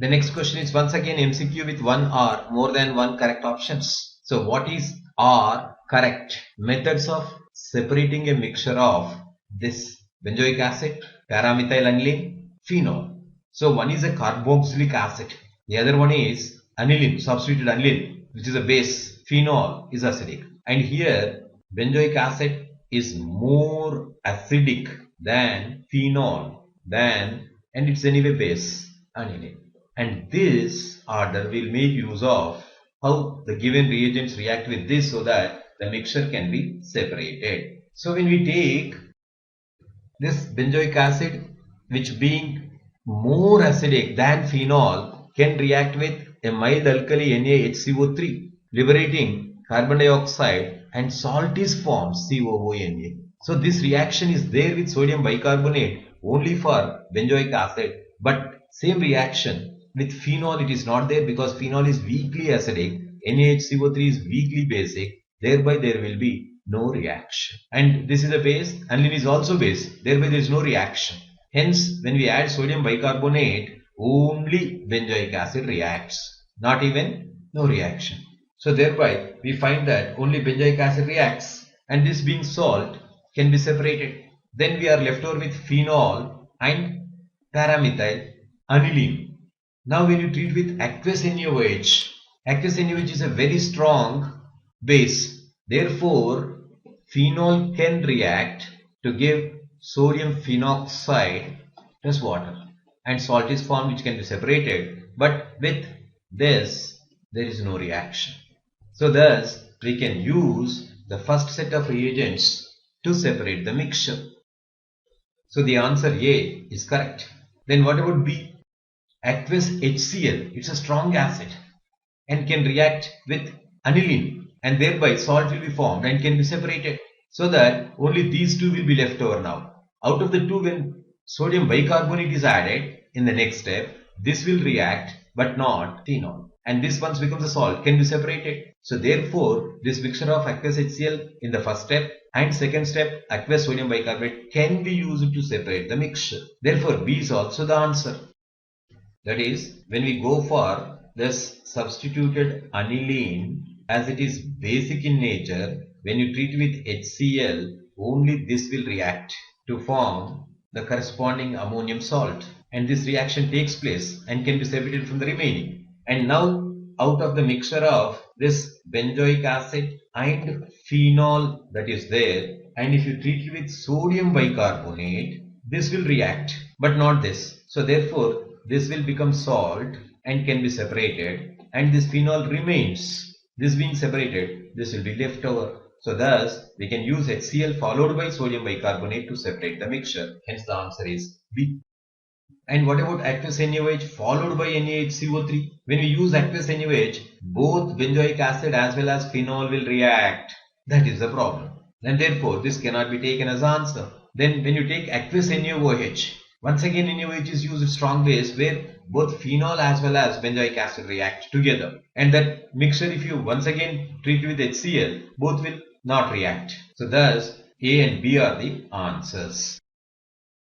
The next question is once again MCQ with one or more than one correct options. So what is or correct methods of separating a mixture of this benzoic acid, paramethyl aniline, phenol? So one is a carboxylic acid, the other one is aniline, substituted aniline, which is a base. Phenol is acidic, and here benzoic acid is more acidic than phenol, and it's anyway base, aniline. And this order will make use of how the given reagents react with this so that the mixture can be separated. So when we take this benzoic acid, which being more acidic than phenol, can react with a mild alkali NaHCO3, liberating carbon dioxide, and salt is formed, COONA. So this reaction is there with sodium bicarbonate only for benzoic acid, but same reaction with phenol it is not there because phenol is weakly acidic, NaHCO3 is weakly basic, thereby there will be no reaction. And this is a base, aniline is also base, thereby there is no reaction. Hence, when we add sodium bicarbonate, only benzoic acid reacts, not even no reaction. So thereby we find that only benzoic acid reacts, and this being salt can be separated. Then we are left over with phenol and paramethyl aniline. Now when you treat with aqueous NaOH, aqueous NaOH is a very strong base. Therefore, phenol can react to give sodium phenoxide plus water, and salt is formed which can be separated. But with this, there is no reaction. So thus, we can use the first set of reagents to separate the mixture. So the answer A is correct. Then what about B? Aqueous HCl, it's a strong acid and can react with aniline, and thereby salt will be formed and can be separated, so that only these two will be left over now. Out of the two, when sodium bicarbonate is added in the next step, this will react but not phenol, and this once becomes a salt can be separated. So therefore this mixture of aqueous HCl in the first step and second step aqueous sodium bicarbonate can be used to separate the mixture. Therefore B is also the answer. That is, when we go for this substituted aniline, as it is basic in nature, when you treat with HCl, only this will react to form the corresponding ammonium salt, and this reaction takes place and can be separated from the remaining. And now out of the mixture of this benzoic acid and phenol that is there, and if you treat it with sodium bicarbonate, this will react but not this. So therefore this will become salt and can be separated, and this phenol remains. This being separated, this will be left over. So thus we can use HCl followed by sodium bicarbonate to separate the mixture. Hence the answer is B. And what about aqueous NaOH followed by NaHCO3? When we use aqueous NaOH, both benzoic acid as well as phenol will react. That is the problem. And therefore this cannot be taken as answer. Then when you take aqueous NaOH, once again NaOH is used strong base where both phenol as well as benzoic acid react together. And that mixture, if you once again treat with HCl, both will not react. So thus A and B are the answers.